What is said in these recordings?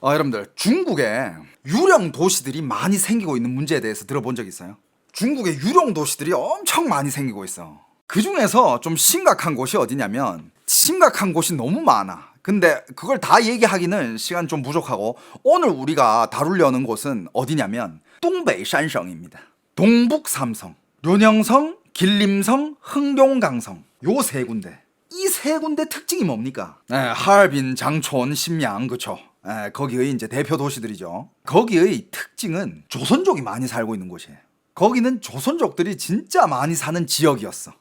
여러분들, 중국에 유령 도시들이 많이 생기고 있는 문제에 대해서 들어본 적 있어요? 중국에 유령 도시들이 엄청 많이 생기고 있어. 그 중에서 좀 심각한 곳이 어디냐면, 심각한 곳이 너무 많아. 근데 그걸 다 얘기하기는 시간 좀 부족하고, 오늘 우리가 다루려는 곳은 어디냐면 동北山省입니다. 동북 삼성, 료녕성, 길림성, 흥룡강성, 요 세 군데. 이 세 군데 특징이 뭡니까? 하얼빈, 장촌, 심양, 그쵸? 거기의 이제 대표 도시들이죠. 거기의 특징은 조선족이 많이 살고 있는 곳이에요. 거기는 조선족들이 진짜 많이 사는 지역이었어.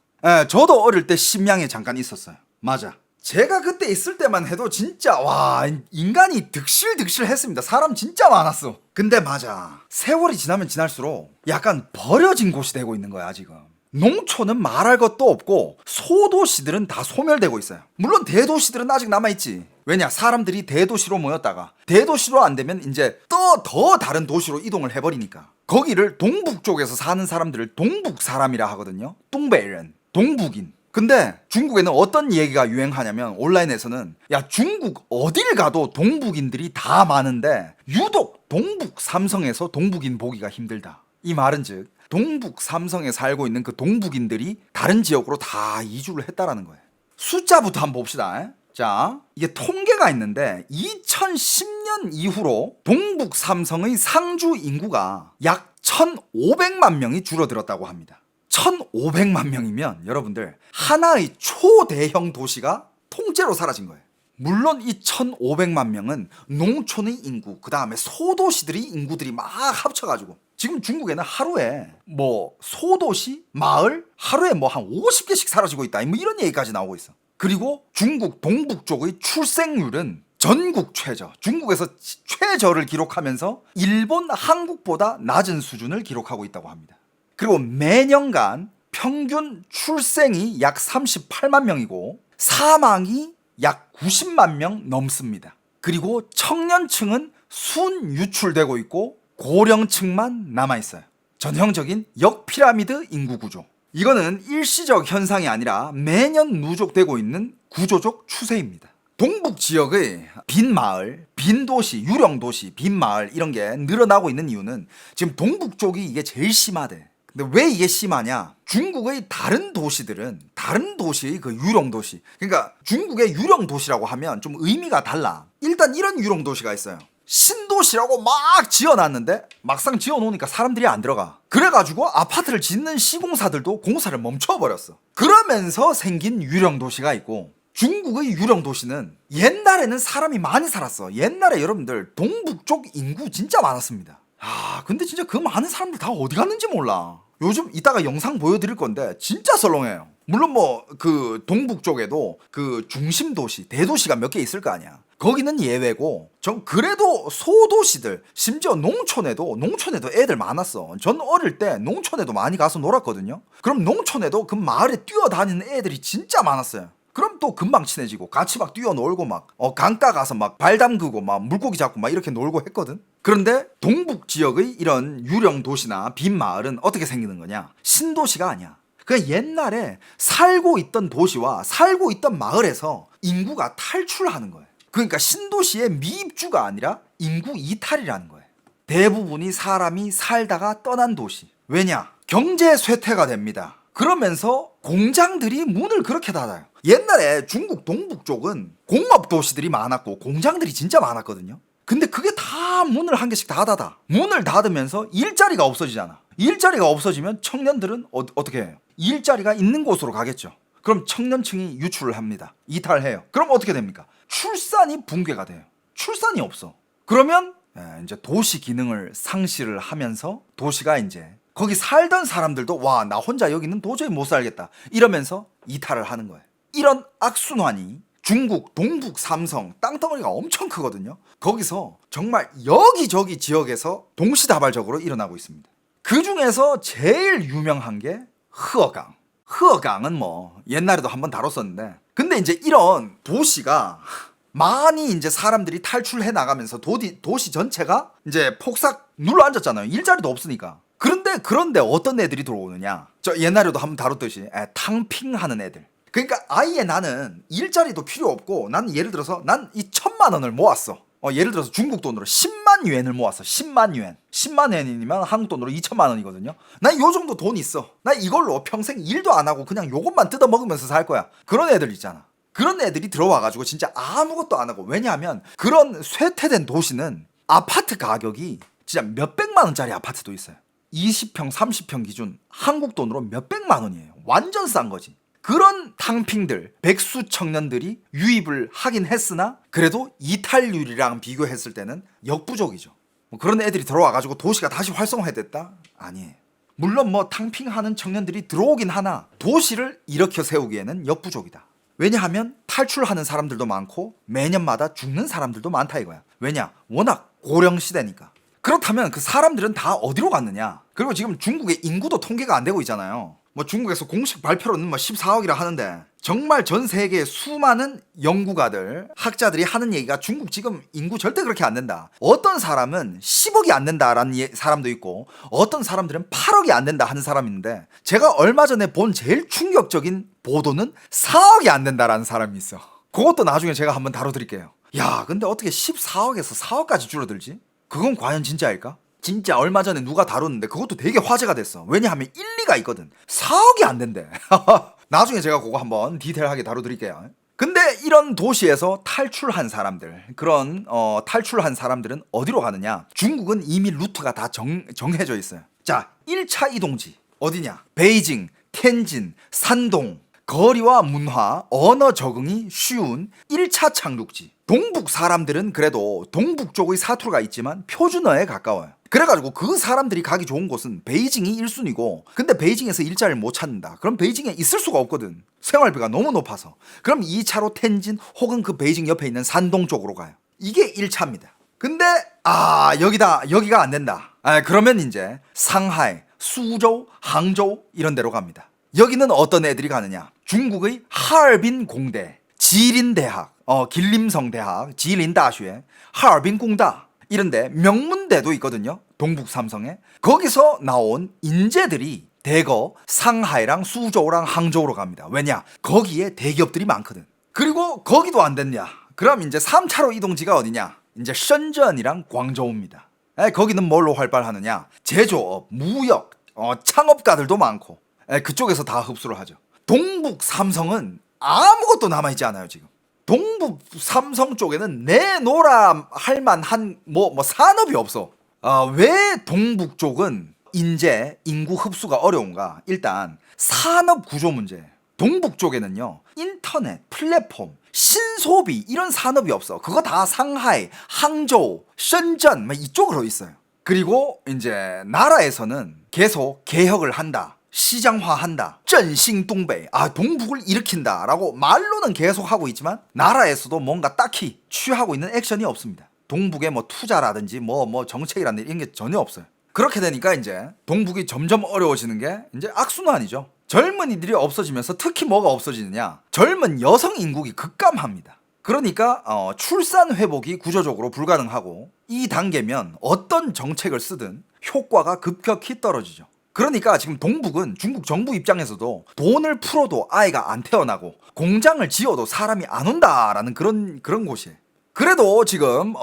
저도 어릴 때 심양에 잠깐 있었어요. 맞아. 제가 그때 있을 때만 해도 진짜 와, 인간이 득실득실했습니다. 사람 진짜 많았어. 근데 맞아, 세월이 지나면 지날수록 약간 버려진 곳이 되고 있는 거야 지금. 농촌은 말할 것도 없고 소도시들은 다 소멸되고 있어요. 물론 대도시들은 아직 남아있지. 왜냐, 사람들이 대도시로 모였다가 대도시로 안 되면 이제 또 더 다른 도시로 이동을 해버리니까. 거기를 동북 쪽에서 사는 사람들을 동북 사람이라 하거든요. 동北人, 동북인. 근데 중국에는 어떤 얘기가 유행하냐면, 온라인에서는 야, 중국 어딜 가도 동북인들이 다 많은데 유독 동북 삼성에서 동북인 보기가 힘들다. 이 말은 즉, 동북 삼성에 살고 있는 그 동북인들이 다른 지역으로 다 이주를 했다라는 거예요. 숫자부터 한번 봅시다. 자, 이게 통계가 있는데 2010년 이후로 동북 삼성의 상주 인구가 약 1,500만 명이 줄어들었다고 합니다. 1,500만 명이면 여러분들, 하나의 초대형 도시가 통째로 사라진 거예요. 물론 이 1,500만 명은 농촌의 인구, 그 다음에 소도시들의 인구들이 막 합쳐가지고, 지금 중국에는 하루에 뭐 소도시, 마을 하루에 뭐 한 50개씩 사라지고 있다, 뭐 이런 얘기까지 나오고 있어. 그리고 중국 동북 쪽의 출생률은 전국 최저, 중국에서 최저를 기록하면서 일본, 한국보다 낮은 수준을 기록하고 있다고 합니다. 그리고 매년간 평균 출생이 약 38만 명이고 사망이 약 90만 명 넘습니다. 그리고 청년층은 순유출되고 있고 고령층만 남아있어요. 전형적인 역피라미드 인구 구조. 이거는 일시적 현상이 아니라 매년 누적되고 있는 구조적 추세입니다. 동북 지역의 빈 마을, 빈 도시, 유령 도시, 빈 마을 이런 게 늘어나고 있는 이유는 지금 동북 쪽이 이게 제일 심하대. 근데 왜 이게 심하냐? 중국의 다른 도시들은 다른 도시의 그 유령 도시, 그러니까 중국의 유령 도시라고 하면 좀 의미가 달라. 일단 이런 유령 도시가 있어요. 신도시라고 막 지어놨는데 막상 지어놓으니까 사람들이 안 들어가. 그래가지고 아파트를 짓는 시공사들도 공사를 멈춰버렸어. 그러면서 생긴 유령 도시가 있고, 중국의 유령 도시는 옛날에는 사람이 많이 살았어. 옛날에 여러분들 동북 쪽 인구 진짜 많았습니다. 근데 진짜 그 많은 사람들 다 어디 갔는지 몰라. 요즘 이따가 영상 보여드릴 건데 진짜 썰렁해요. 물론 뭐 그 동북 쪽에도 그 중심 도시, 대도시가 몇 개 있을 거 아니야. 거기는 예외고, 전 그래도 소도시들, 심지어 농촌에도 애들 많았어. 전 어릴 때 농촌에도 많이 가서 놀았거든요. 그럼 농촌에도 그 마을에 뛰어다니는 애들이 진짜 많았어요. 그럼 또 금방 친해지고 같이 막 뛰어놀고 막 강가 가서 막 발 담그고 막 물고기 잡고 막 이렇게 놀고 했거든. 그런데 동북 지역의 이런 유령 도시나 빈 마을은 어떻게 생기는 거냐? 신도시가 아니야. 그냥 옛날에 살고 있던 도시와 살고 있던 마을에서 인구가 탈출하는 거예요. 그러니까 신도시의 미입주가 아니라 인구 이탈이라는 거예요. 대부분이 사람이 살다가 떠난 도시. 왜냐? 경제 쇠퇴가 됩니다. 그러면서 공장들이 문을 그렇게 닫아요. 옛날에 중국 동북 쪽은 공업 도시들이 많았고 공장들이 진짜 많았거든요. 근데 그게 다 문을 한 개씩 다 닫아. 문을 닫으면서 일자리가 없어지잖아. 일자리가 없어지면 청년들은 어떻게 해요? 일자리가 있는 곳으로 가겠죠. 그럼 청년층이 유출을 합니다. 이탈해요. 그럼 어떻게 됩니까? 출산이 붕괴가 돼요. 출산이 없어. 그러면 이제 도시 기능을 상실을 하면서 도시가 이제 거기 살던 사람들도 와, 나 혼자 여기는 도저히 못 살겠다 이러면서 이탈을 하는 거예요. 이런 악순환이 중국 동북 삼성 땅덩어리가 엄청 크거든요. 거기서 정말 여기저기 지역에서 동시다발적으로 일어나고 있습니다. 그 중에서 제일 유명한 게 흐어강. 흐어강은 뭐 옛날에도 한번 다뤘었는데, 근데 이제 이런 도시가 많이 이제 사람들이 탈출해 나가면서 도시 전체가 이제 폭삭 눌러앉았잖아요. 일자리도 없으니까. 그런데 어떤 애들이 들어오느냐? 저 옛날에도 한번 다뤘듯이 탕핑하는 애들. 그러니까 아예 나는 일자리도 필요 없고, 나는 예를 들어서 난 이 1,000만 원을 모았어. 예를 들어서 중국 돈으로 10만 유엔을 모았어. 10만 유엔. 10만 유엔이면 한국 돈으로 2천만 원이거든요. 나 요 정도 돈 있어. 나 이걸로 평생 일도 안 하고 그냥 요것만 뜯어 먹으면서 살 거야. 그런 애들 있잖아. 그런 애들이 들어와가지고 진짜 아무것도 안 하고. 왜냐하면 그런 쇠퇴된 도시는 아파트 가격이 진짜 몇백만 원짜리 아파트도 있어요. 20평, 30평 기준 한국 돈으로 몇백만 원이에요. 완전 싼 거지. 그런 탕핑들, 백수 청년들이 유입을 하긴 했으나 그래도 이탈률이랑 비교했을 때는 역부족이죠. 뭐 그런 애들이 들어와가지고 도시가 다시 활성화됐다? 아니에요. 물론 뭐 탕핑하는 청년들이 들어오긴 하나 도시를 일으켜 세우기에는 역부족이다. 왜냐하면 탈출하는 사람들도 많고 매년마다 죽는 사람들도 많다 이거야. 왜냐? 워낙 고령시대니까. 그렇다면 그 사람들은 다 어디로 갔느냐? 그리고 지금 중국의 인구도 통계가 안 되고 있잖아요. 뭐 중국에서 공식 발표로는 뭐 14억이라 하는데 정말 전 세계 수많은 연구가들, 학자들이 하는 얘기가 중국 지금 인구 절대 그렇게 안 된다. 어떤 사람은 10억이 안 된다라는 사람도 있고 어떤 사람들은 8억이 안 된다 하는 사람이 있는데 제가 얼마 전에 본 제일 충격적인 보도는 4억이 안 된다라는 사람이 있어. 그것도 나중에 제가 한번 다뤄드릴게요. 야, 근데 어떻게 14억에서 4억까지 줄어들지? 그건 과연 진짜일까? 진짜 얼마 전에 누가 다뤘는데 그것도 되게 화제가 됐어. 왜냐하면 일리가 있거든. 4억이 안 된대. 나중에 제가 그거 한번 디테일하게 다뤄드릴게요. 근데 이런 도시에서 탈출한 사람들, 그런 탈출한 사람들은 어디로 가느냐? 중국은 이미 루트가 다 정해져 있어요. 자, 1차 이동지 어디냐? 베이징, 텐진, 산동. 거리와 문화, 언어 적응이 쉬운 1차 착륙지. 동북 사람들은 그래도 동북 쪽의 사투리가 있지만 표준어에 가까워요. 그래가지고 그 사람들이 가기 좋은 곳은 베이징이 1순위고 근데 베이징에서 일자리를 못 찾는다. 그럼 베이징에 있을 수가 없거든. 생활비가 너무 높아서. 그럼 2차로 텐진 혹은 그 베이징 옆에 있는 산동 쪽으로 가요. 이게 1차입니다. 근데 여기가 안 된다. 그러면 이제 상하이, 수저우, 항저우 이런 데로 갑니다. 여기는 어떤 애들이 가느냐? 중국의 하얼빈 공대, 지린 대학, 길림성 대학, 지린大学, 하얼빈 공다 이런데 명문대도 있거든요. 동북 삼성에. 거기서 나온 인재들이 대거 상하이랑 수저우랑 항저우로 갑니다. 왜냐? 거기에 대기업들이 많거든. 그리고 거기도 안 됐냐? 그럼 이제 3차로 이동지가 어디냐? 이제 션전이랑 광저우입니다. 거기는 뭘로 활발하느냐? 제조업, 무역, 창업가들도 많고 그쪽에서 다 흡수를 하죠. 동북 삼성은 아무것도 남아있지 않아요 지금. 동북 삼성 쪽에는 내놓으라 할 만한 산업이 없어. 왜 동북 쪽은 인구 흡수가 어려운가? 일단 산업 구조 문제. 동북 쪽에는요 인터넷, 플랫폼, 신소비 이런 산업이 없어. 그거 다 상하이, 항저우, 션전 이쪽으로 있어요. 그리고 이제 나라에서는 계속 개혁을 한다. 시장화한다. 전싱동北. 동북을 일으킨다. 라고 말로는 계속 하고 있지만 나라에서도 뭔가 딱히 취하고 있는 액션이 없습니다. 동북에 투자라든지 정책이라든지 이런 게 전혀 없어요. 그렇게 되니까 이제 동북이 점점 어려워지는 게 이제 악순환이죠. 젊은이들이 없어지면서 특히 뭐가 없어지느냐? 젊은 여성 인구가 급감합니다. 그러니까 출산 회복이 구조적으로 불가능하고 이 단계면 어떤 정책을 쓰든 효과가 급격히 떨어지죠. 그러니까 지금 동북은 중국 정부 입장에서도 돈을 풀어도 아이가 안 태어나고 공장을 지어도 사람이 안 온다라는 그런 곳이에요. 그래도 지금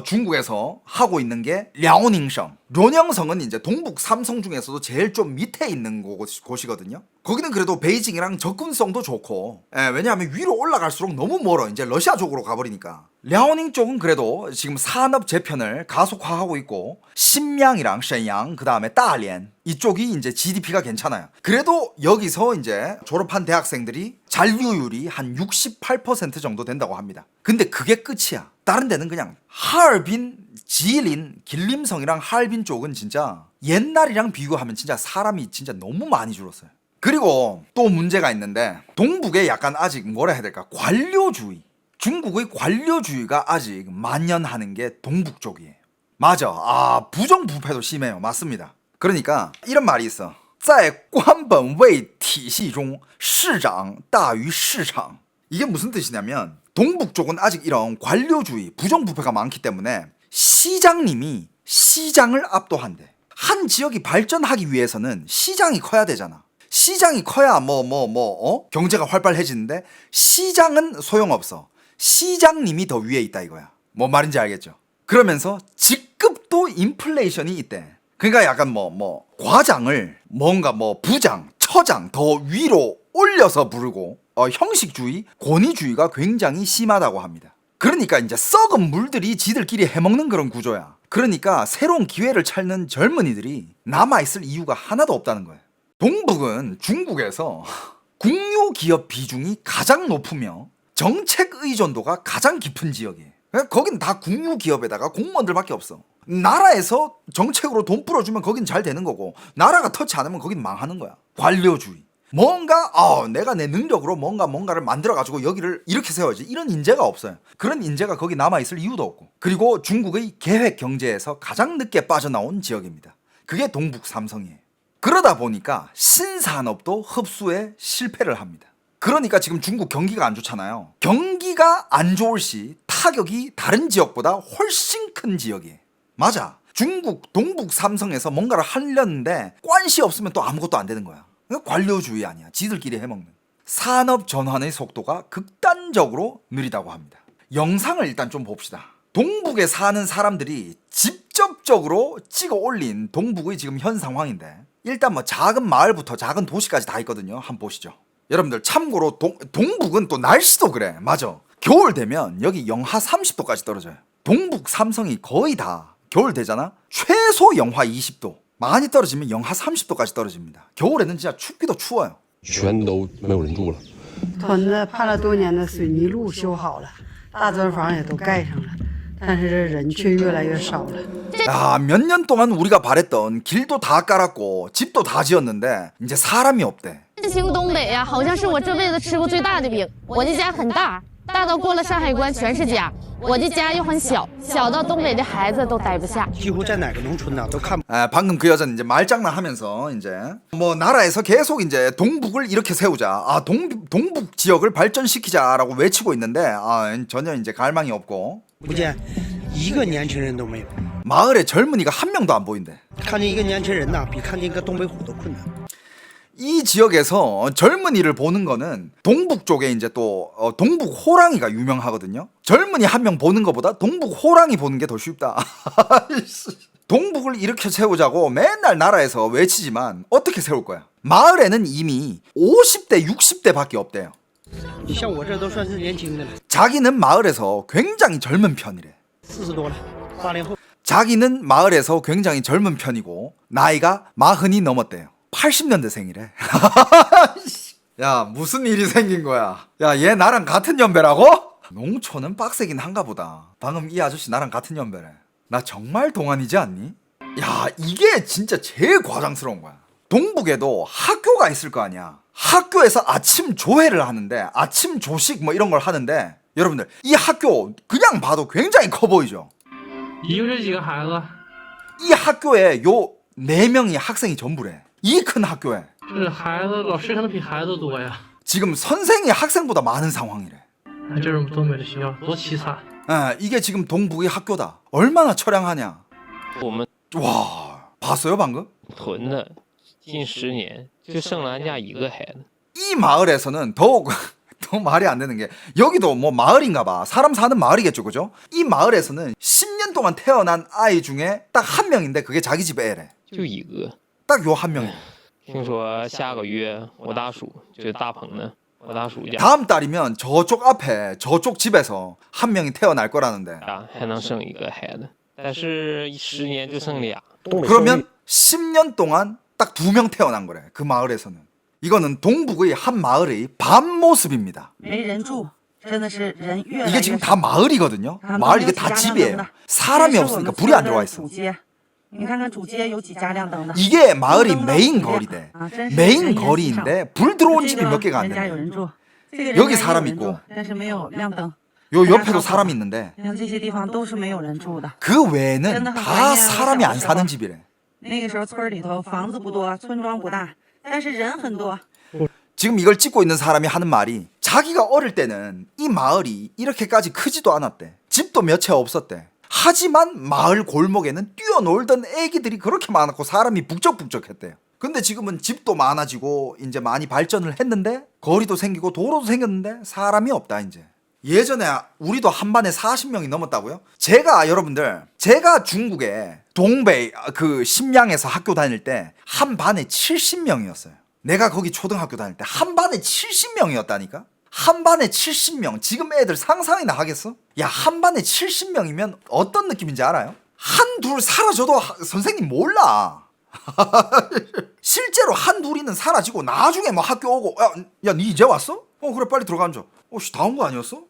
중국에서 하고 있는 게 랴오닝성, 료녕성은 이제 동북 삼성 중에서도 제일 좀 밑에 있는 곳이거든요. 거기는 그래도 베이징이랑 접근성도 좋고, 왜냐하면 위로 올라갈수록 너무 멀어. 이제 러시아 쪽으로 가버리니까. 랴오닝 쪽은 그래도 지금 산업 재편을 가속화하고 있고, 신명이랑 션양, 그 다음에 다련 이쪽이 이제 GDP가 괜찮아요. 그래도 여기서 이제 졸업한 대학생들이 잔류율이 한 68% 정도 된다고 합니다. 근데 그게 끝이야. 다른 데는 그냥 하얼빈, 지린, 길림성이랑 하얼빈 쪽은 진짜 옛날이랑 비교하면 진짜 사람이 진짜 너무 많이 줄었어요. 그리고 또 문제가 있는데 동북에 약간 아직 뭐라 해야 될까? 관료주의. 중국의 관료주의가 아직 만연하는 게 동북 쪽이에요. 맞아. 부정부패도 심해요. 맞습니다. 그러니까 이런 말이 있어. 在官本位体系中市长大于市场. 이게 무슨 뜻이냐면 동북 쪽은 아직 이런 관료주의, 부정부패가 많기 때문에 시장님이 시장을 압도한대. 한 지역이 발전하기 위해서는 시장이 커야 되잖아. 시장이 커야 경제가 활발해지는데 시장은 소용없어. 시장님이 더 위에 있다 이거야. 뭐 말인지 알겠죠? 그러면서 직급도 인플레이션이 있대. 그러니까 약간 과장을 뭔가 부장, 처장 더 위로 올려서 부르고 형식주의, 권위주의가 굉장히 심하다고 합니다. 그러니까 이제 썩은 물들이 지들끼리 해먹는 그런 구조야. 그러니까 새로운 기회를 찾는 젊은이들이 남아있을 이유가 하나도 없다는 거예요. 동북은 중국에서 국유기업 비중이 가장 높으며 정책 의존도가 가장 깊은 지역이에요. 거긴 다 국유기업에다가 공무원들밖에 없어. 나라에서 정책으로 돈 뿌려주면 거긴 잘 되는 거고, 나라가 터치 안 하면 거긴 망하는 거야. 관료주의. 뭔가 내가 내 능력으로 뭔가를 만들어가지고 여기를 이렇게 세워야지, 이런 인재가 없어요. 그런 인재가 거기 남아있을 이유도 없고. 그리고 중국의 계획 경제에서 가장 늦게 빠져나온 지역입니다. 그게 동북 삼성이에요. 그러다 보니까 신산업도 흡수에 실패를 합니다. 그러니까 지금 중국 경기가 안 좋잖아요. 경기가 안 좋을 시 타격이 다른 지역보다 훨씬 큰 지역이에요. 맞아. 중국 동북 삼성에서 뭔가를 하려는데 관시 없으면 또 아무것도 안 되는 거야. 관료주의 아니야. 지들끼리 해먹는. 산업 전환의 속도가 극단적으로 느리다고 합니다. 영상을 일단 좀 봅시다. 동북에 사는 사람들이 직접적으로 찍어 올린 동북의 지금 현 상황인데, 일단 작은 마을부터 작은 도시까지 다 있거든요. 한번 보시죠. 여러분들 참고로 동북은 또 날씨도 그래. 맞아. 겨울 되면 여기 영하 30도까지 떨어져요. 동북 삼성이 거의 다 겨울 되잖아. 최소 영하 20도. 많이 떨어지면 영하 30도까지 떨어집니다. 겨울에는 진짜 춥기도 추워요. 全都没有人住了。屯子盼了多年的水泥路修好了，大砖房也都盖上了，但是这人却越来越少了。 야, 몇 년 동안 우리가 바랬던 길도 다 깔았고 집도 다 지었는데 이제 사람이 없대. 新东北呀，好像是我这辈子吃过最大的饼。我的家很大，大到过了上海关全是家。我的家又很小，小到东北的孩子都待不下。几乎在哪个农村呢都看不。 방금 그 여자는 이제 말장난하면서 이제 나라에서 계속 이제 동북을 이렇게 세우자, 동북 지역을 발전시키자라고 외치고 있는데 전혀 이제 갈망이 없고. 不见一个年轻人都没有。 마을에 젊은이가 한 명도 안 보인대. 看见一个年轻人呐，比看见一个东北虎都困难。 이 지역에서 젊은이를 보는 거는 동북 쪽에 이제 또 동북 호랑이가 유명하거든요. 젊은이 한 명 보는 것보다 동북 호랑이 보는 게 더 쉽다. 동북을 이렇게 세우자고 맨날 나라에서 외치지만 어떻게 세울 거야? 마을에는 이미 50대, 60대밖에 없대요. 你像我这都算是年轻的了， 자기는 마을에서 굉장히 젊은 편이래. 40多了，80后。 자기는 마을에서 굉장히 젊은 편이고 나이가 40이 넘었대요. 80년대생이래. 야, 무슨 일이 생긴 거야? 야, 얘 나랑 같은 연배라고? 농촌은 빡세긴 한가 보다. 방금 이 아저씨 나랑 같은 연배래. 나 정말 동안이지 않니? 야, 이게 진짜 제일 과장스러운 거야. 동북에도 학교가 있을 거 아니야. 학교에서 아침 조회를 하는데, 아침 조식 이런 걸 하는데, 여러분들 이 학교 그냥 봐도 굉장히 커 보이죠? 一共这几个孩子， 이 학교에 요 4명이 학생이 전부래. 이 큰 학교에 这孩子老师可能比孩子多呀。 지금 선생이 학생보다 많은 상황이래. 这是我们东北的学校，多凄惨！ 이게 지금 동북의 학교다. 얼마나 처량하냐. 我们 와, 봤어요 방금? 屯的近10年就剩了俺家一个孩子。 이 마을에서는 더 말이 안 되는 게, 여기도 마을인가 봐. 사람 사는 마을이겠죠, 그죠? 이 마을에서는 10년 동안 태어난 아이 중에 딱 한 명인데 그게 자기 집 애래. 就一个。 딱 요 한 명이래. 听说下个月我大叔就是大鹏的，我大叔家 다음 달이면 저쪽 앞에 저쪽 집에서 한 명이 태어날 거라는데, 还能生一个孩子，但是10年就剩俩。 그러면 10년 동안 딱 2명 태어난 거래. 그 마을에서는. 이거는 동북의 한 마을의 반 모습입니다. 没人住，真的是人越来 이게 越 지금 少。 다 마을이거든요. 마을 이게 다 집이에요. 사람이 없으니까 불이 안 들어와 있어. 你看看主街有几家亮灯的。 이게 마을이 메인 거리대. 메인 거리인데 불 들어온 집이 몇 개가 안 人家有 돼. 人住，这个人 여기 家也有 사람 人住 있고 ，但是没有亮灯。 요 옆에도 사람 있는데 你看这些地方都是没有人住的。 그 외에는 다 사람이 안 사는 집이래. 那个时候村里头房子不多，村庄不大，但是人很多。 지금 이걸 찍고 있는 사람이 하는 말이, 자기가 어릴 때는 이 마을이 이렇게까지 크지도 않았대. 집도 몇 채 없었대. 하지만 마을 골목에는 뛰어놀던 애기들이 그렇게 많았고 사람이 북적북적했대요. 근데 지금은 집도 많아지고 이제 많이 발전을 했는데 거리도 생기고 도로도 생겼는데 사람이 없다 이제. 예전에 우리도 한 반에 40명이 넘었다고요? 제가 중국에 동베이 그 심양에서 학교 다닐 때 한 반에 70명이었어요. 내가 거기 초등학교 다닐 때 한 반에 70명이었다니까? 한 반에 70명. 지금 애들 상상이나 하겠어? 야, 한 반에 70명이면 어떤 느낌인지 알아요? 한둘 사라져도 선생님 몰라. 실제로 한둘이는 사라지고 나중에 뭐 학교 오고 야, 니 이제 왔어? 그래, 빨리 들어가 앉아. 다 온 거 아니었어?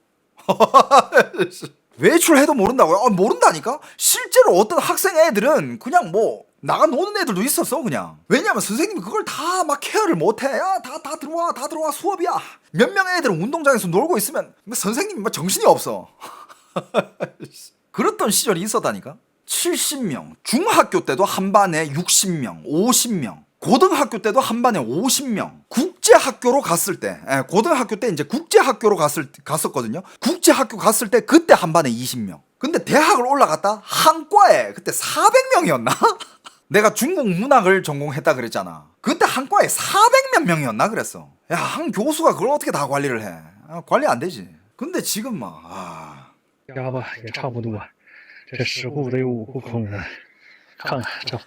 외출해도 모른다고요? 모른다니까? 실제로 어떤 학생 애들은 그냥 뭐 나가 노는 애들도 있었어 그냥. 왜냐면 선생님이 그걸 다 막 케어를 못해. 야, 다 들어와 수업이야. 몇 명의 애들은 운동장에서 놀고 있으면 선생님이 막 정신이 없어. 그랬던 시절이 있었다니까. 70명. 중학교 때도 한 반에 60명, 50명. 고등학교 때도 한 반에 50명. 국제학교로 갔을 때, 고등학교 때 이제 국제학교로 갔었거든요. 국제학교 갔을 때 그때 한 반에 20명. 근데 대학을 올라갔다 한 과에 그때 400명이었나? 내가 중국 문학을 전공했다 그랬잖아. 그때 한 과에 400몇 명이었나 그랬어. 야, 한 교수가 그걸 어떻게 다 관리를 해? 관리 안 되지. 근데 지금 막家吧也差不多，这10户得有5户空的，看看这。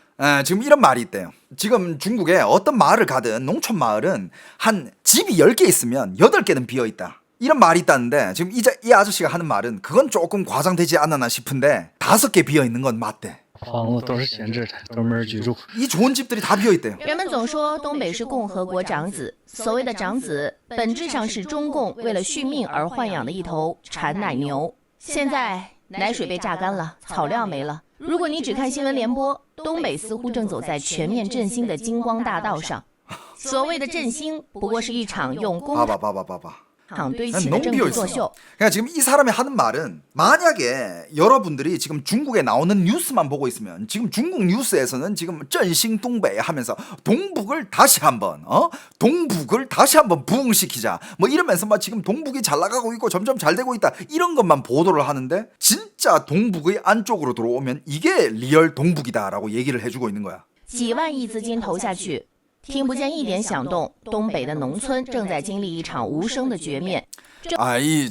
지금 이런 말이 있대요. 지금 중국에 어떤 마을을 가든 농촌 마을은 한 집이 10개 있으면 8개는 비어있다. 이런 말이 있다는데 지금 이 아저씨가 하는 말은 그건 조금 과장되지 않았나 싶은데 5개 비어있는 건 맞대. 房子都是闲置的，都没人居住。 이 좋은 집들이 다 비어있대요. 人们总说东北是共和国长子，所谓的长子，本质上是中共为了续命而豢养的一头产奶牛。现在奶水被榨干了，草料没了。如果你只看新闻联播，东北似乎正走在全面振兴的金光大道上。所谓的振兴，不过是一场用公帑堆砌的政治作秀。 그러니까 지금 이 사람이 하는 말은 만약에 여러분들이 지금 중국에 나오는 뉴스만 보고 있으면 지금 중국 뉴스에서는 지금振兴 동北하면서 동북을 다시 한번 부흥시키자 뭐 이러면서 막 지금 동북이 잘 나가고 있고 점점 잘 되고 있다 이런 것만 보도를 하는데 진짜 동북의 안쪽으로 들어오면 이게 리얼 동북이다라고 얘기를 해주고 있는 거야. 几万亿资金投下去。 听不见一点响动，东北的农村正在经历一场无声的绝灭。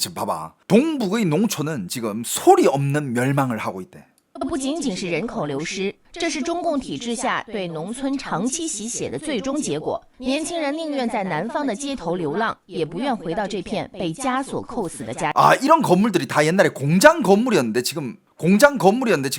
지금 봐봐. 동북의 농촌은 지금 소리 없는 멸망을 하고 있대. 不仅仅是人口流失，这是中共体制下对农村长期洗血的最终结果。年轻人宁愿在南方的街头流浪，也不愿回到这片被枷锁扣死的家。 이런 건물들이 다 옛날에 공장 건물이었는데 지금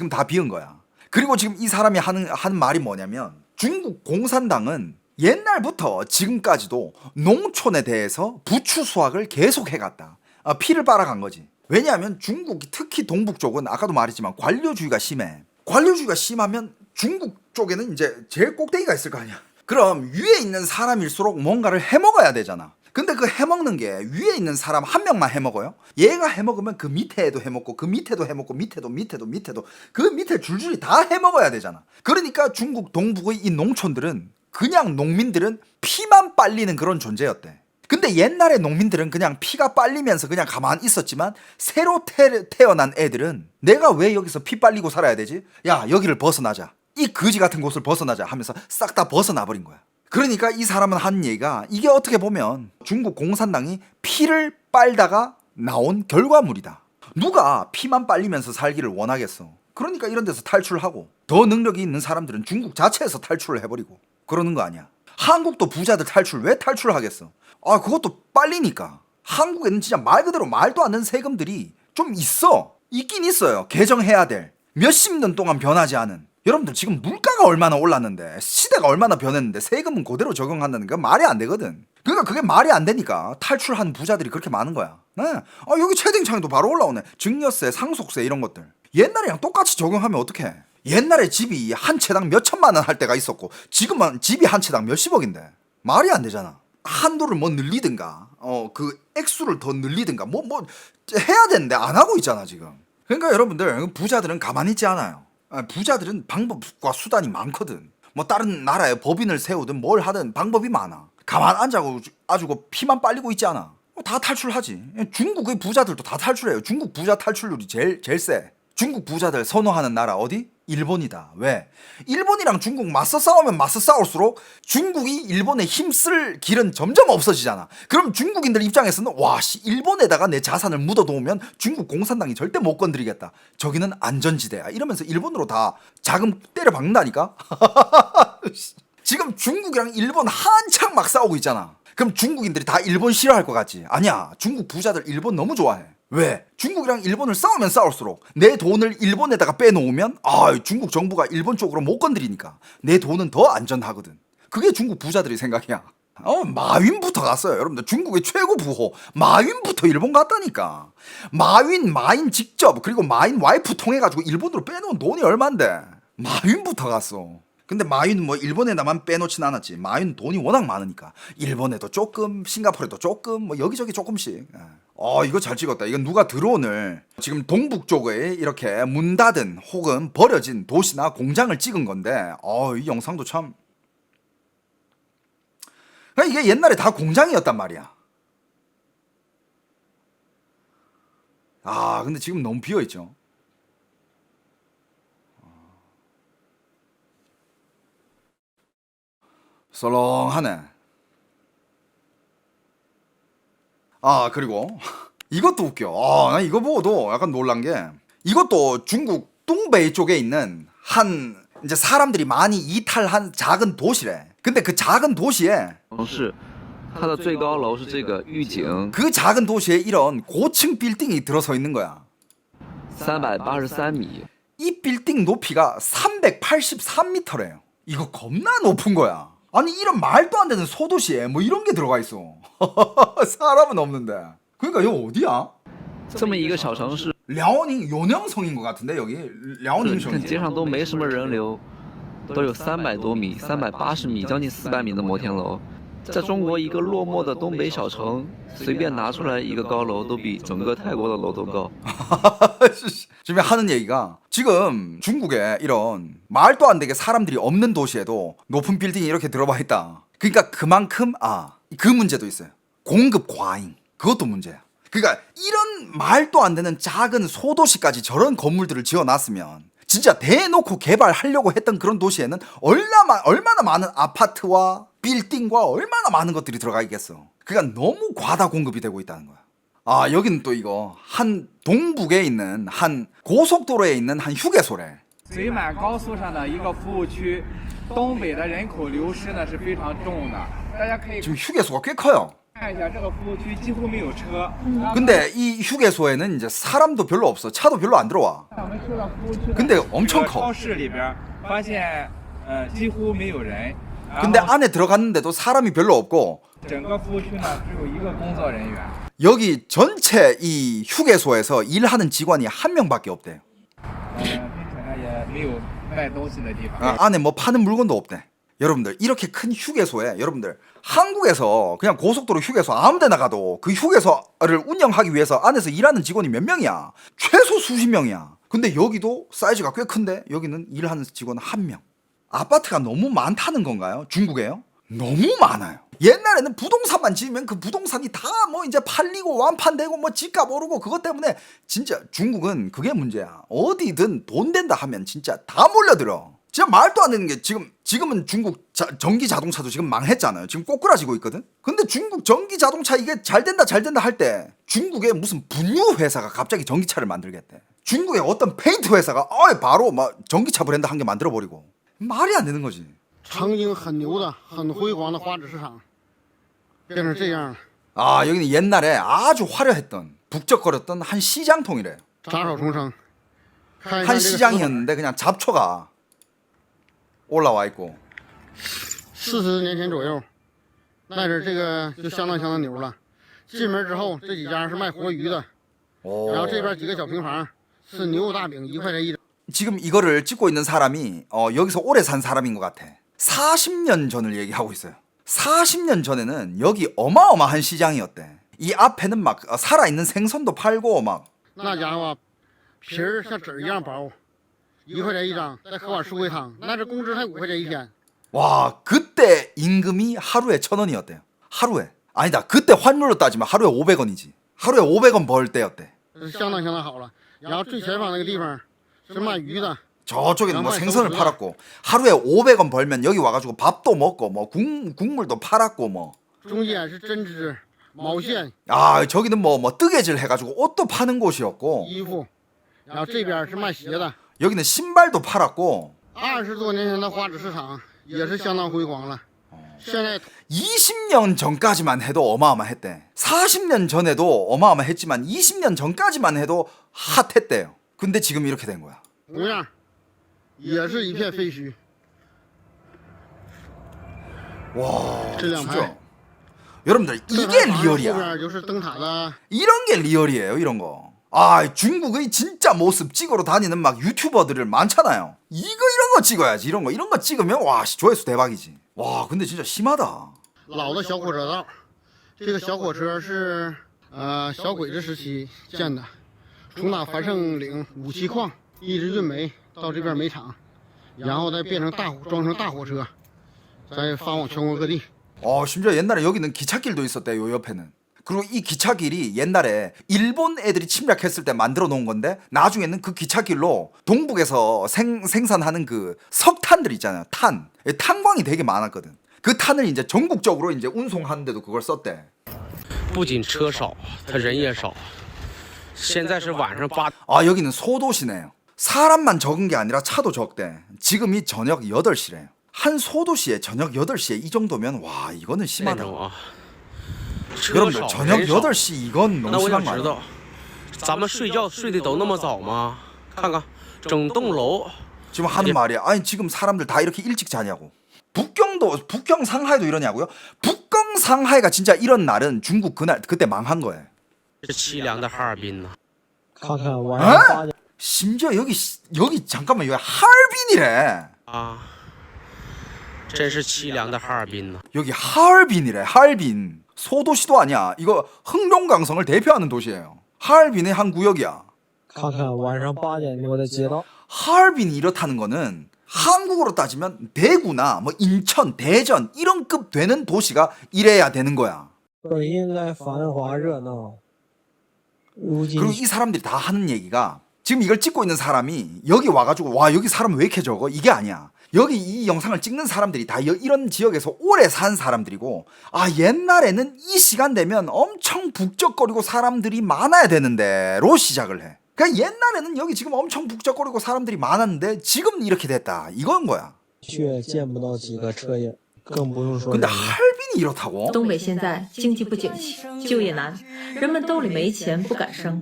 다 비은 거야. 그리고 지금 이 사람이 하는 말이 뭐냐면 중국 공산당은 옛날부터 지금까지도 농촌에 대해서 부추 수확을 계속 해갔다. 피를 빨아간 거지. 왜냐하면 중국이 특히 동북 쪽은 아까도 말했지만 관료주의가 심해. 관료주의가 심하면 중국 쪽에는 이제 제일 꼭대기가 있을 거 아니야. 그럼 위에 있는 사람일수록 뭔가를 해먹어야 되잖아. 근데 그 해먹는 게 위에 있는 사람 한 명만 해먹어요? 얘가 해먹으면 그 밑에도 해먹고 그 밑에도 해먹고 밑에도 그 밑에 줄줄이 다 해먹어야 되잖아. 그러니까 중국 동북의 이 농촌들은 그냥 농민들은 피만 빨리는 그런 존재였대. 근데 옛날에 농민들은 그냥 피가 빨리면서 그냥 가만히 있었지만 새로 태어난 애들은 내가 왜 여기서 피 빨리고 살아야 되지? 야, 여기를 벗어나자. 이 거지 같은 곳을 벗어나자 하면서 싹 다 벗어나 버린 거야. 그러니까 이 사람은 하는 얘기가 이게 어떻게 보면 중국 공산당이 피를 빨다가 나온 결과물이다. 누가 피만 빨리면서 살기를 원하겠어. 그러니까 이런 데서 탈출하고 더 능력이 있는 사람들은 중국 자체에서 탈출을 해버리고 그러는 거 아니야. 한국도 부자들 탈출 왜 탈출하겠어? 그것도 빨리니까. 한국에는 진짜 말 그대로 말도 안 되는 세금들이 좀 있긴 있어요. 개정해야 될 몇십 년 동안 변하지 않은. 여러분들 지금 물가가 얼마나 올랐는데 시대가 얼마나 변했는데 세금은 그대로 적용한다는 게 말이 안 되거든. 그러니까 그게 말이 안 되니까 탈출한 부자들이 그렇게 많은 거야. 네. 여기 채팅창에도 바로 올라오네. 증여세, 상속세 이런 것들. 옛날이랑 똑같이 적용하면 어떡해. 옛날에 집이 한 채당 몇 천만 원 할 때가 있었고 지금은 집이 한 채당 몇십억인데 말이 안 되잖아. 한도를 뭐 늘리든가 그 액수를 더 늘리든가 뭐 해야 되는데 안 하고 있잖아 지금. 그러니까 여러분들 부자들은 가만히 있지 않아요. 부자들은 방법과 수단이 많거든. 뭐 다른 나라에 법인을 세우든 뭘 하든 방법이 많아. 가만 앉아가지고 피만 빨리고 있지 않아. 다 탈출하지. 중국의 부자들도 다 탈출해요. 중국 부자 탈출률이 제일 세. 중국 부자들 선호하는 나라 어디? 일본이다. 왜? 일본이랑 중국 맞서 싸우면 맞서 싸울수록 중국이 일본에 힘쓸 길은 점점 없어지잖아. 그럼 중국인들 입장에서는 와, 씨, 일본에다가 내 자산을 묻어놓으면 중국 공산당이 절대 못 건드리겠다. 저기는 안전지대야. 이러면서 일본으로 다 자금 때려 박는다니까? 지금 중국이랑 일본 한창 막 싸우고 있잖아. 그럼 중국인들이 다 일본 싫어할 것 같지? 아니야. 중국 부자들 일본 너무 좋아해. 왜? 중국이랑 일본을 싸우면 싸울수록 내 돈을 일본에다가 빼놓으면 중국 정부가 일본 쪽으로 못 건드리니까 내 돈은 더 안전하거든. 그게 중국 부자들의 생각이야. 마윈부터 갔어요. 여러분들 중국의 최고 부호 마윈부터 일본 갔다니까. 마윈 직접 그리고 마윈 와이프 통해가지고 일본으로 빼놓은 돈이 얼만데 마윈부터 갔어. 근데 마윈은 뭐 일본에나만 빼놓진 않았지. 마윈 돈이 워낙 많으니까 일본에도 조금, 싱가포르에도 조금, 뭐 여기저기 조금씩. 이거 잘 찍었다. 이건 누가 드론을 지금 동북 쪽에 이렇게 문 닫은 혹은 버려진 도시나 공장을 찍은 건데 이 영상도 참 이게 옛날에 다 공장이었단 말이야. 근데 지금 너무 비어있죠. 썰렁하네. 그리고 이것도 웃겨. 나 이거 보고도 약간 놀란 게 이것도 중국 동베이 쪽에 있는 한 이제 사람들이 많이 이탈한 작은 도시래. 근데 그 작은 도시에 그 작은 도시에 이런 고층 빌딩이 들어서 있는 거야. 383미. 이 빌딩 높이가 383m래요. 이거 겁나 높은 거야. 아니 이런 말도 안 되는 소도시에 뭐 이런 게 들어가 있어. 사람은 없는데. 그러니까 여기 어디야? 这么一个小城市， 랴오닝 요녕성인 것 같은데 여기 랴오닝성. 街上都没什么人流，都有300多米、380米、将近400米的摩天楼。在中国一个落寞的东北小城，随便拿出来一个高楼，都比整个泰国的楼都高。 지금 하는 얘기가 지금 중국에 이런 말도 안 되게 사람들이 없는 도시에도 높은 빌딩이 이렇게 들어와 있다. 그러니까 그만큼 그 문제도 있어요. 공급 과잉. 그것도 문제야. 그러니까 이런 말도 안 되는 작은 소도시까지 저런 건물들을 지어놨으면 진짜 대놓고 개발하려고 했던 그런 도시에는 얼마나 많은 아파트와 빌딩과 얼마나 많은 것들이 들어가 있겠어. 그러니까 너무 과다 공급이 되고 있다는 거야. 여기는 또 이거 한 동북에 있는 한 고속도로에 있는 한 휴게소래. 水满高速上的一个服务区，东北的人口流失呢是非常重的。大家可以 지금 휴게소가 꽤 커요. 看一下这个服务区几乎没有车。 근데 이 휴게소에는 이제 사람도 별로 없어. 차도 별로 안 들어와. 我们去了服务区， 근데 엄청 커. 超市里边发现几乎没有人。 근데 안에 들어갔는데도 사람이 별로 없고 整个服务区呢只有一个工作人员。 여기 전체 이 휴게소에서 일하는 직원이 한 명밖에 없대요. 并且呢也没有卖东西的地方。 안에 뭐 파는 물건도 없대. 여러분들 이렇게 큰 휴게소에 여러분들 한국에서 그냥 고속도로 휴게소 아무 데나 가도 그 휴게소를 운영하기 위해서 안에서 일하는 직원이 몇 명이야? 최소 수십 명이야. 근데 여기도 사이즈가 꽤 큰데 여기는 일하는 직원 한 명. 아파트가 너무 많다는 건가요? 중국에요? 너무 많아요. 옛날에는 부동산만 지으면 그 부동산이 다 뭐 이제 팔리고 완판되고 뭐 집값 오르고 그것 때문에 진짜 중국은 그게 문제야. 어디든 돈 된다 하면 진짜 다 몰려들어. 진짜 말도 안 되는 게 지금은 중국 전기 자동차도 지금 망했잖아요. 지금 꼬꾸라지고 있거든. 근데 중국 전기 자동차 이게 잘 된다 할 때 중국에 무슨 분유 회사가 갑자기 전기차를 만들겠대. 중국의 어떤 페인트 회사가 바로 막 전기차 브랜드 한 개 만들어 버리고. 말이 안 되는 거지. 曾经很牛的、很辉煌的花纸市场，变成这样了。 여기는 옛날에 아주 화려했던 북적거렸던 한 시장통이래요. 杂草丛生， 한 시장이었는데 그냥 잡초가 올라와 있고. 40年前左右，那阵这个就相当牛了。进门之后，这几家是卖活鱼的，然后这边几个小平房是牛肉大饼，1块钱一整。 지금 이거를 찍고 있는 사람이 여기서 오래 산 사람인 것 같아. 40년 전을 얘기하고 있어요. 40년 전에는 여기 어마어마한 시장이었대. 이 앞에는 막 살아있는 생선도 팔고 막. 那家伙皮儿像纸一样薄，1块钱一张，再喝碗酥桂汤，那这工资才5块钱一天。 와, 그때 임금이 하루에 1,000원이었대요. 하루에. 아니다. 그때 환율로 따지면 하루에 500원이지. 하루에 500원 벌 때였대. 相当好了。然后最前方那个地方是卖鱼的。 저쪽에는 뭐 생선을 팔았고 하루에 500원 벌면 여기 와가지고 밥도 먹고 뭐 국물도 팔았고 뭐. 中间是针织、毛线、 아 저기는 뭐 뜨개질 해가지고 옷도 파는 곳이었고 衣服，然后这边是卖鞋的。 여기는 신발도 팔았고 20多年前的花纸市场也是相当辉煌了。现在 20년 전까지만 해도 어마어마했대. 40년 전에도 어마어마했지만 20년 전까지만 해도 핫했대요. 근데 지금 이렇게 된 거야. 同样也是一片废墟。 와, 这两排 진짜. 여러분들 이게 리얼이야. 后边就是灯塔的。 이런 게 리얼이에요, 이런 거. 아, 중국의 진짜 모습 찍으러 다니는 막 유튜버들을 많잖아요. 이런 거 찍어야지. 이런 거 찍으면 와, 조회수 대박이지. 와, 근데 진짜 심하다. 老的小火车道，这个小火车是小鬼子时期建的，从打繁盛岭武器矿一直运煤到这边煤厂，然后再变成装成大火车，再发往全国各地。 심지어 옛날에 여기는 기찻길도 있었대요, 요 옆에는. 그리고 이 기찻길이 옛날에 일본 애들이 침략했을 때 만들어 놓은 건데 나중에는 그 기찻길로 동북에서 생산하는 그 석탄들 있잖아요. 탄광이 되게 많았거든. 그 탄을 이제 전국적으로 이제 운송하는데도 그걸 썼대. 不仅车少，他人也少。现在是晚上8。 아 여기는 소도시네요. 사람만 적은 게 아니라 차도 적대. 지금이 저녁 8시래요. 한 소도시에 저녁 8시에 이 정도면 와 이거는 심하다. 여러분들 저녁 8시 이건 너무 심한 거 아니야? 咱们睡觉睡得都那么早吗？看看整栋楼 지금 하는 말이야. 아니 지금 사람들 다 이렇게 일찍 자냐고. 북경 상하이도 이러냐고요? 북경 상하이가 진짜 이런 날은 중국 그때 망한 거예요. 凄凉的哈尔滨呢？ 看看晚上8点。 심지어 여기 잠깐만 여기 하얼빈이래. 아, 真是凄凉的哈尔滨呢。 여기 하얼빈이래. 하얼빈. 소도시도 아니야. 이거 흑룡강성을 대표하는 도시예요. 하얼빈의 한 구역이야. 看看晚上8点多的街道。 하얼빈이 이렇다는 거는 한국으로 따지면 대구나 뭐 인천, 대전 이런 급 되는 도시가 이래야 되는 거야. 本应该繁华热闹。 그리고 이 사람들이 다 하는 얘기가 지금 이걸 찍고 있는 사람이 여기 와가지고 와 여기 사람 왜 이렇게 적어? 이게 아니야. 여기 이 영상을 찍는 사람들이 다 이런 지역에서 오래 산 사람들이고 아 옛날에는 이 시간 되면 엄청 북적거리고 사람들이 많아야 되는데로 시작을 해. 그러니까 옛날에는 여기 지금 엄청 북적거리고 사람들이 많았는데 지금 이렇게 됐다 이건 거야. 却见不到几个车影，更不用说。 근데 하얼빈이 이렇다고? 东北现在经济不景气，就业难，人们兜里没钱，不敢生。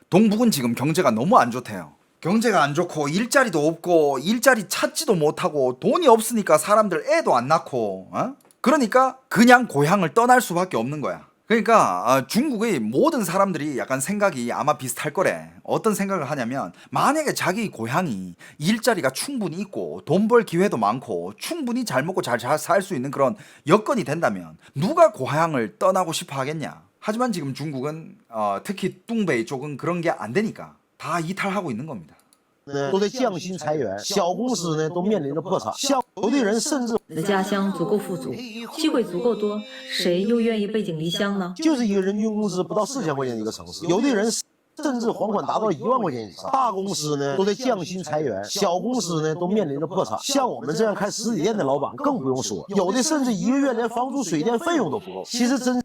동북은 지금 경제가 너무 안 좋대요. 경제가 안 좋고 일자리도 없고 일자리 찾지도 못하고 돈이 없으니까 사람들 애도 안 낳고 그러니까 그냥 고향을 떠날 수밖에 없는 거야. 그러니까 중국의 모든 사람들이 약간 생각이 아마 비슷할 거래. 어떤 생각을 하냐면 만약에 자기 고향이 일자리가 충분히 있고 돈 벌 기회도 많고 충분히 잘 먹고 잘 살 수 있는 그런 여건이 된다면 누가 고향을 떠나고 싶어 하겠냐. 하지만 지금 중국은 특히 뚱베이 쪽은 그런 게 안 되니까 다 이탈하고 있는 겁니다. 都在降薪裁员，小公司呢都面临着破产，有的人甚至你的家乡足够富足，机会足够多，谁又愿意背井离乡呢？就是一个人均工资不到4000块钱的一个城市，有的人甚至还款达到1万块钱以上。大公司呢都在降薪裁员，小公司呢都面临着破产。像我们这样开实体店的老板更不用说，有的甚至一个月连房租水电费用都不够。其实真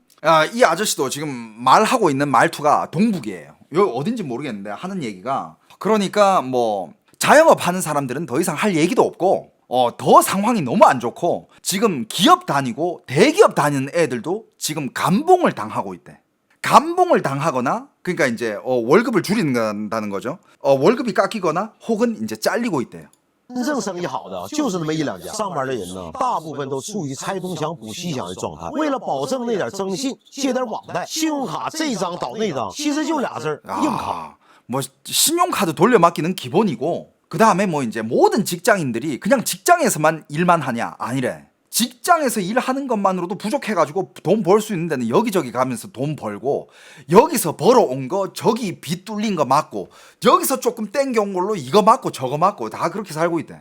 이 아저씨도 지금 말하고 있는 말투가 동북이에요. 여기 어딘지 모르겠는데 하는 얘기가 그러니까 뭐 자영업 하는 사람들은 더 이상 할 얘기도 없고 더 상황이 너무 안 좋고 지금 기업 다니고 대기업 다니는 애들도 지금 감봉을 당하고 있대. 감봉을 당하거나 그러니까 이제 월급을 줄인다는 거죠. 월급이 깎이거나 혹은 이제 잘리고 있대요. 真正生意好的就是那么1、2家，上班的人呢，大部分都处于拆东墙补西墙的状态。为了保证那点征信，借点网贷，信用卡这张倒那张，其实就俩字儿，硬卡。 뭐 신용카드 돌려막기는 기본이고 그 다음에 뭐 이제 모든 직장인들이 그냥 직장에서만 일만 하냐 아니래. 직장에서 일하는 것만으로도 부족해가지고 돈 벌 수 있는 데는 여기저기 가면서 돈 벌고 여기서 벌어온 거 저기 빚 뚫린 거 맞고 여기서 조금 땡겨온 걸로 이거 맞고 저거 맞고 다 그렇게 살고 있대.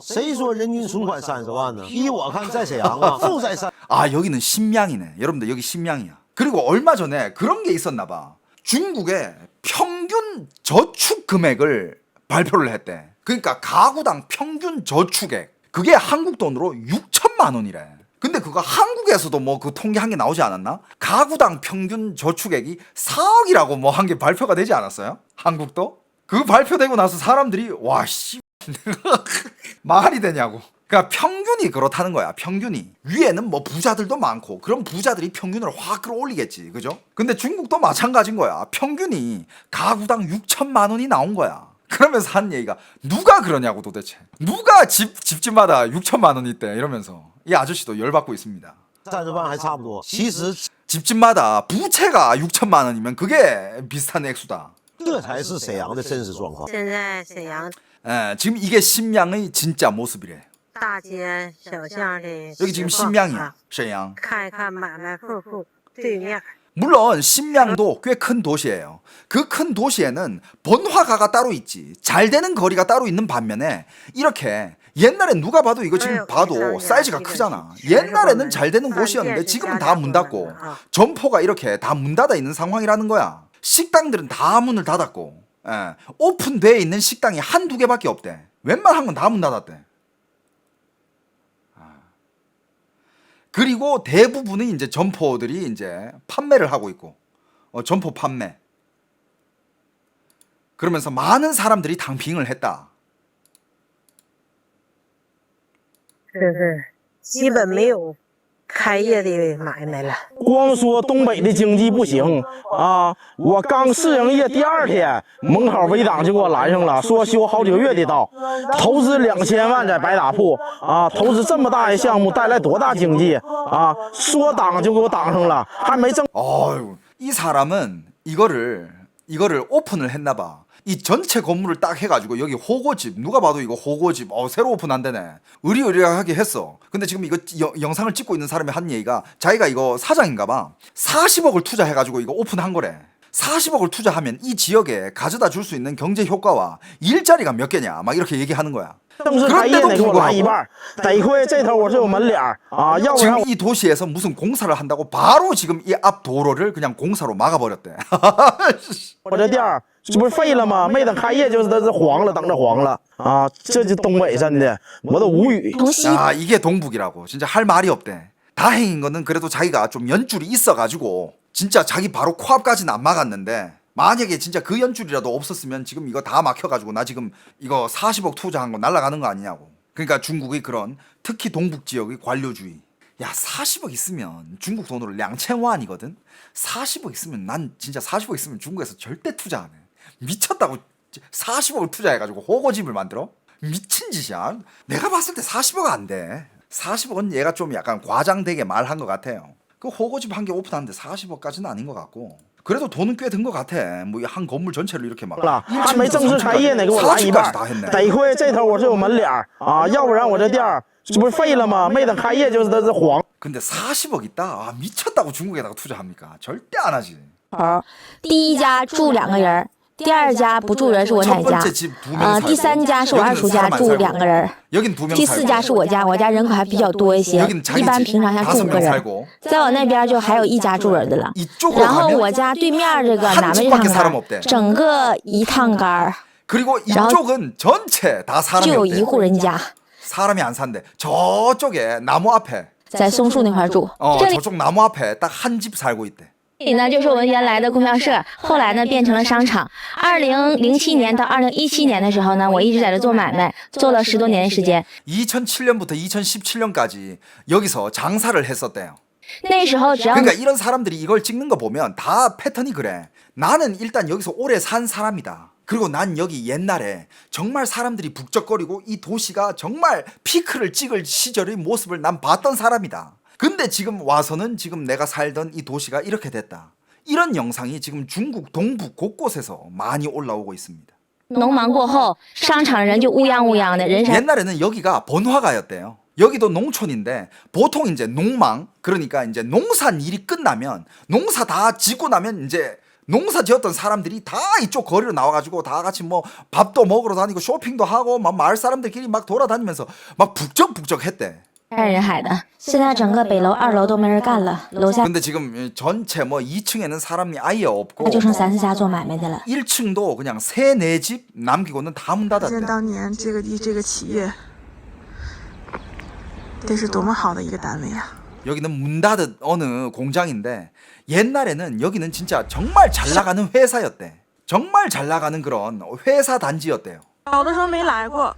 谁说人均存款30万呢？依我看，在沈阳啊，负债3。 아 여기는 신명이네. 여러분들 여기 신명이야. 그리고 얼마 전에 그런 게 있었나 봐. 중국의 평균 저축 금액을 발표를 했대. 그러니까 가구당 평균 저축액 그게 한국 돈으로 6천만 원이래. 근데 그거 한국에서도 뭐 그 통계 한 게 나오지 않았나? 가구당 평균 저축액이 4억이라고 뭐 한 게 발표가 되지 않았어요? 한국도? 그 발표되고 나서 사람들이 와씨 말이 되냐고. 그러니까 평균이 그렇다는 거야. 평균이. 위에는 뭐 부자들도 많고 그럼 부자들이 평균을 확 끌어올리겠지. 그죠? 근데 중국도 마찬가지인 거야. 평균이 가구당 6천만 원이 나온 거야. 그러면서 한 얘기가 누가 그러냐고 도대체. 누가 집집마다 6천만 원이 있대 이러면서 이 아저씨도 열받고 있습니다. 30万还差不多。其实 집집마다 부채가 6천만 원이면 그게 비슷한 액수다. 这才是沈阳的真实状况。现在沈阳 지금 이게 심양의 진짜 모습이래. 大街小巷的 여기 지금 심양이야.沈阳. 看一看买卖户户对面。 물론 심양도 꽤 큰 도시예요. 그 큰 도시에는 번화가가 따로 있지. 잘 되는 거리가 따로 있는 반면에 이렇게 옛날에 누가 봐도 이거 지금 봐도 사이즈가 크잖아. 옛날에는 잘 되는 곳이었는데 지금은 다 문 닫고 점포가 이렇게 다 문 닫아 있는 상황이라는 거야. 식당들은 다 문을 닫았고 오픈되어 있는 식당이 한두 개밖에 없대. 웬만한 건 다 문 닫았대. 그리고 대부분의 이제 점포들이 이제 판매를 하고 있고, 점포 판매. 그러면서 많은 사람들이 당빙을 했다. 基本没有开业的买卖了。光说东北的经济不行啊！我刚试营业第2天，门口围挡就给我拦上了，说修好几个月的道，投资2000万在白打铺啊！投资这么大的项目带来多大经济啊！说挡就给我挡上了，还没挣。 어휴, 이 사람은 이거를 오픈을 했나 봐. 이 전체 건물을 딱 해가지고 여기 호거집 누가 봐도 이거 호거집 새로 오픈한다네. 의리의리하게 했어. 근데 지금 이거 영상을 찍고 있는 사람이 한 얘기가 자기가 이거 사장인가 봐. 40억을 투자해가지고 이거 오픈한 거래. 40억을 투자하면 이 지역에 가져다 줄 수 있는 경제 효과와 일자리가 몇 개냐 막 이렇게 얘기하는 거야. 그런데도 불구하고 지금 이 도시에서 무슨 공사를 한다고 바로 지금 이 앞 도로를 그냥 공사로 막아버렸대. 我这店儿这不是废了吗？没等开业就是黄了，等着黄了啊！这就东北真的，我都无语。 아 이게 동북이라고. 진짜 할 말이 없대. 다행인 거는 그래도 자기가 좀 연줄이 있어가지고 진짜 자기 바로 코앞까지는 안 막았는데 만약에 진짜 그 연줄이라도 없었으면 지금 이거 다 막혀가지고 나 지금 이거 40억 투자한 거 날아가는 거 아니냐고. 그러니까 중국의 그런 특히 동북 지역의 관료주의. 야 40억 있으면 중국 돈으로 2000원이거든. 40억 있으면 난 진짜 40억 있으면 중국에서 절대 투자 안 해. 미쳤다고. 40억을 투자해가지고 호거집을 만들어? 미친 짓이야. 내가 봤을 때 40억 안 돼. 40억은 얘가 좀 약간 과장되게 말한 것 같아요. 그 호거집 한 개 오픈하는데 40억까지는 아닌 것 같고 그래도 돈은 꽤 든 것 같아. 뭐 한 건물 전체를 이렇게 막 还没正式开业呢，给我拦一半。得亏这头我是有门脸啊，要不然我这店儿这不是废了吗？没等开业就是黄。 근데 40억 있다? 아, 미쳤다고 중국에다가 투자합니까? 절대 안 하지. 第一家住2个人，第2家不住人是我奶家，第3家是我二叔家住2个人，第4家是我家，我家人口还比较多一些，一般平常下住5个人。再往那边就还有1家住人的了，然后我家对面这个南面这趟杆，整个一趟杆， 그리고 이쪽은 전체 다 사람이 就有 없대. 1户人家。 사람이 안 산대. 저쪽에 나무 앞에. 在松树那块住。 저쪽 나무 앞에 딱 한 집 살고 있대. 这里呢，就是我们原来的供销社，后来呢变成了商场。2007年到2017年的时候呢，我一直在这做买卖，做了10多年的时间。 2007년부터 2017년까지 여기서 장사를 했었대요. 那时候只要 그러니까 이런 사람들이 이걸 찍는 거 보면 다 패턴이 그래. 나는 일단 여기서 오래 산 사람이다. 그리고 난 여기 옛날에 정말 사람들이 북적거리고 이 도시가 정말 피크를 찍을 시절의 모습을 난 봤던 사람이다. 근데 지금 와서는 지금 내가 살던 이 도시가 이렇게 됐다. 이런 영상이 지금 중국 동북 곳곳에서 많이 올라오고 있습니다. 农忙过后，商场人就乌泱乌泱的，人山。 옛날에는 여기가 번화가였대요. 여기도 농촌인데 보통 이제 농망 그러니까 이제 농산 일이 끝나면 농사 다 짓고 나면 이제 농사 지었던 사람들이 다 이쪽 거리로 나와가지고 다 같이 뭐 밥도 먹으러 다니고 쇼핑도 하고 막 마을 사람들끼리 막 돌아다니면서 막 북적북적 했대. 人人海的。现在整个北楼、2楼都没人干了，楼下 근데 지금 전체 뭐 2층에는 사람이 아예 없고 就剩3、4家做买卖的了。 1층도 그냥 3, 4집 남기고는 다 문 닫았대. 当年这个地这个企业得是多么好的一个单位呀！ 여기는 문 닫은 어느 공장인데 옛날에는 여기는 진짜 정말 잘 나가는 회사였대. 정말 잘 나가는 그런 회사 단지였대요. 小的时候没来过，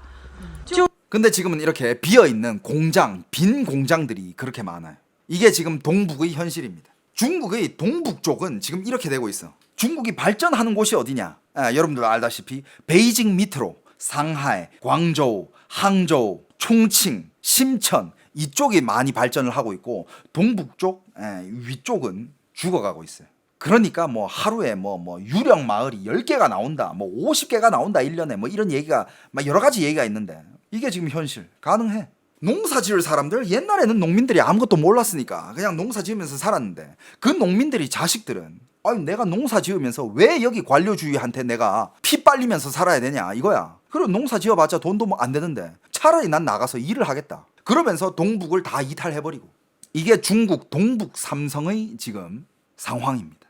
근데 지금은 이렇게 비어있는 공장, 빈 공장들이 그렇게 많아요. 이게 지금 동북의 현실입니다. 중국의 동북 쪽은 지금 이렇게 되고 있어. 중국이 발전하는 곳이 어디냐? 여러분들 알다시피 베이징 밑으로 상하이, 광저우, 항저우, 총칭, 심천 이쪽이 많이 발전을 하고 있고 동북 쪽 위쪽은 죽어가고 있어요. 그러니까 뭐 하루에 뭐 유령 마을이 10개가 나온다, 뭐 50개가 나온다 1년에 뭐 이런 얘기가 막 여러 가지 얘기가 있는데 이게 지금 현실 가능해. 농사 지을 사람들 옛날에는 농민들이 아무것도 몰랐으니까 그냥 농사 지으면서 살았는데 그 농민들이 자식들은 아니 내가 농사 지으면서 왜 여기 관료주의한테 내가 피 빨리면서 살아야 되냐 이거야. 그리고 농사 지어봤자 돈도 뭐 안 되는데 차라리 난 나가서 일을 하겠다. 그러면서 동북을 다 이탈해버리고 이게 중국 동북 삼성의 지금 상황입니다.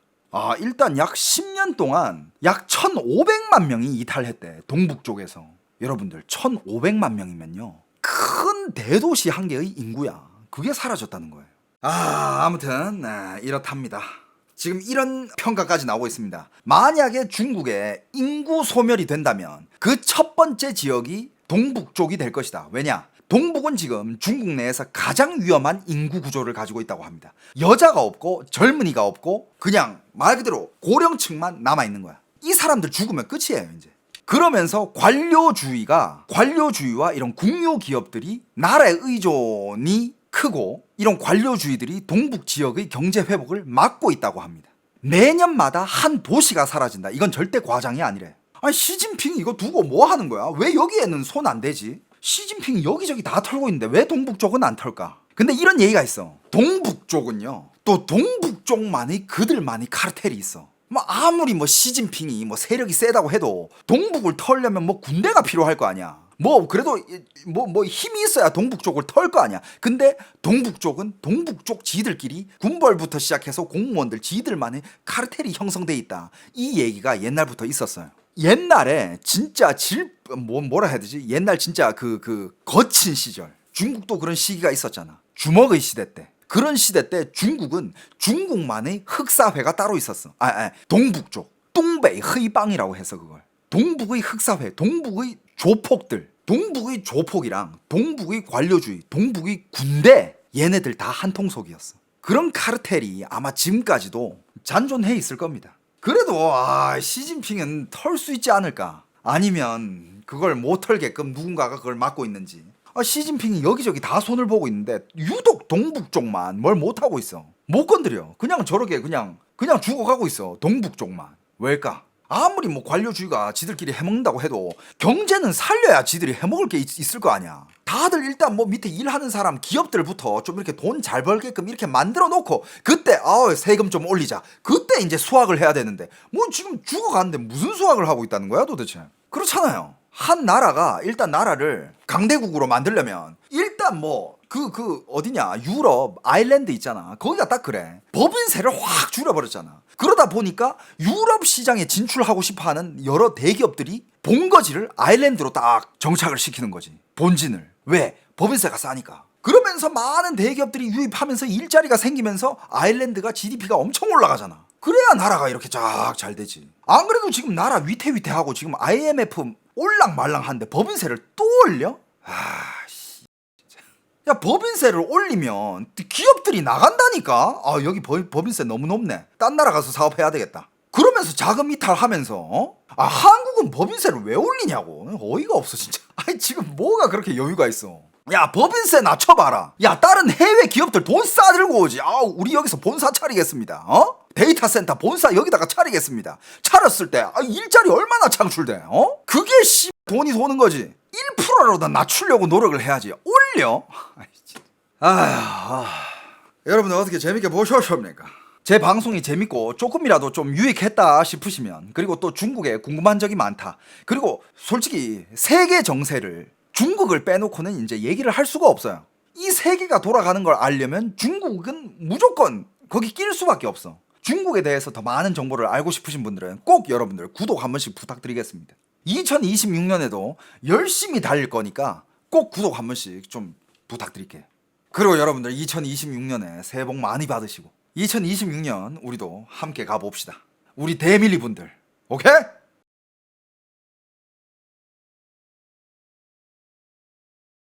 일단 약 10년 동안 약 1,500만 명이 이탈했대. 동북 쪽에서. 여러분들 1,500만 명이면요 큰 대도시 한 개의 인구야. 그게 사라졌다는 거예요. 아무튼 이렇답니다. 지금 이런 평가까지 나오고 있습니다. 만약에 중국에 인구 소멸이 된다면 그 첫 번째 지역이 동북 쪽이 될 것이다. 왜냐? 동북은 지금 중국 내에서 가장 위험한 인구 구조를 가지고 있다고 합니다. 여자가 없고 젊은이가 없고 그냥 말 그대로 고령층만 남아있는 거야. 이 사람들 죽으면 끝이에요 이제. 그러면서 관료주의와 이런 국유 기업들이 나라의 의존이 크고 이런 관료주의들이 동북 지역의 경제 회복을 막고 있다고 합니다. 매년마다 한 도시가 사라진다. 이건 절대 과장이 아니래. 아니 시진핑이 이거 두고 뭐 하는 거야? 왜 여기에는 손 안 대지? 시진핑이 여기저기 다 털고 있는데 왜 동북 쪽은 안 털까? 근데 이런 얘기가 있어. 동북 쪽은요 또 동북 쪽만의 그들만의 카르텔이 있어. 뭐 아무리 뭐 시진핑이 뭐 세력이 세다고 해도 동북을 털려면 뭐 군대가 필요할 거 아니야. 뭐 그래도 뭐 힘이 있어야 동북 쪽을 털 거 아니야. 근데 동북 쪽은 동북 쪽 지들끼리 군벌부터 시작해서 공무원들 지들만의 카르텔이 형성돼 있다. 이 얘기가 옛날부터 있었어요. 옛날에 진짜 뭐라 해야 되지? 옛날 진짜 그 거친 시절. 중국도 그런 시기가 있었잖아. 주먹의 시대 때. 그런 시대 때 중국은 중국만의 흑사회가 따로 있었어. 동북 쪽. 동베이 헤이방이라고 해서 그걸. 동북의 흑사회, 동북의 조폭들, 동북의 조폭이랑 동북의 관료주의, 동북의 군대 얘네들 다 한통속이었어. 그런 카르텔이 아마 지금까지도 잔존해 있을 겁니다. 그래도 시진핑은 털 수 있지 않을까? 아니면 그걸 못 털게끔 누군가가 그걸 막고 있는지. 시진핑이 여기저기 다 손을 보고 있는데 유독 동북 쪽만 뭘 못하고 있어. 못 건드려. 그냥 저렇게 그냥 죽어가고 있어. 동북 쪽만. 왜일까? 아무리 뭐 관료주의가 지들끼리 해먹는다고 해도 경제는 살려야 지들이 해먹을 게 있을 거 아니야. 다들 일단 뭐 밑에 일하는 사람 기업들부터 좀 이렇게 돈 잘 벌게끔 이렇게 만들어 놓고 그때 세금 좀 올리자. 그때 이제 수확을 해야 되는데 뭐 지금 죽어가는데 무슨 수확을 하고 있다는 거야 도대체. 그렇잖아요. 한 나라가 일단 나라를 강대국으로 만들려면 일단 뭐 어디냐 유럽 아일랜드 있잖아. 거기가 딱 그래. 법인세를 확 줄여버렸잖아. 그러다 보니까 유럽 시장에 진출하고 싶어하는 여러 대기업들이 본거지를 아일랜드로 딱 정착을 시키는 거지. 본진을. 왜? 법인세가 싸니까. 그러면서 많은 대기업들이 유입하면서 일자리가 생기면서 아일랜드가 GDP가 엄청 올라가잖아. 그래야 나라가 이렇게 쫙 잘 되지. 안 그래도 지금 나라 위태위태하고 지금 IMF 올랑말랑한데 법인세를 또 올려? 야 법인세를 올리면 기업들이 나간다니까. 여기 법인세 너무 높네. 딴 나라 가서 사업해야 되겠다. 그러면서 자금 이탈하면서 한국은 법인세를 왜 올리냐고. 어이가 없어 진짜. 지금 뭐가 그렇게 여유가 있어. 야 법인세 낮춰봐라. 야 다른 해외 기업들 돈 싸들고 오지. 우리 여기서 본사 차리겠습니다. 데이터 센터 본사 여기다가 차리겠습니다. 차렸을 때 일자리 얼마나 창출돼. 그게 돈이 도는 거지. 1%라도 낮추려고 노력을 해야지. 올려? 여러분들 어떻게 재밌게 보셨습니까? 제 방송이 재밌고 조금이라도 좀 유익했다 싶으시면, 그리고 또 중국에 궁금한 적이 많다, 그리고 솔직히 세계 정세를 중국을 빼놓고는 이제 얘기를 할 수가 없어요. 이 세계가 돌아가는 걸 알려면 중국은 무조건 거기 낄 수밖에 없어. 중국에 대해서 더 많은 정보를 알고 싶으신 분들은 꼭 여러분들 구독 한 번씩 부탁드리겠습니다. 2026년에도 열심히 달릴 거니까 꼭 구독 한 번씩 좀 부탁드릴게요. 그리고 여러분들 2026년에 새해 복 많이 받으시고 2026년 우리도 함께 가봅시다. 우리 대밀리 분들, 오케이?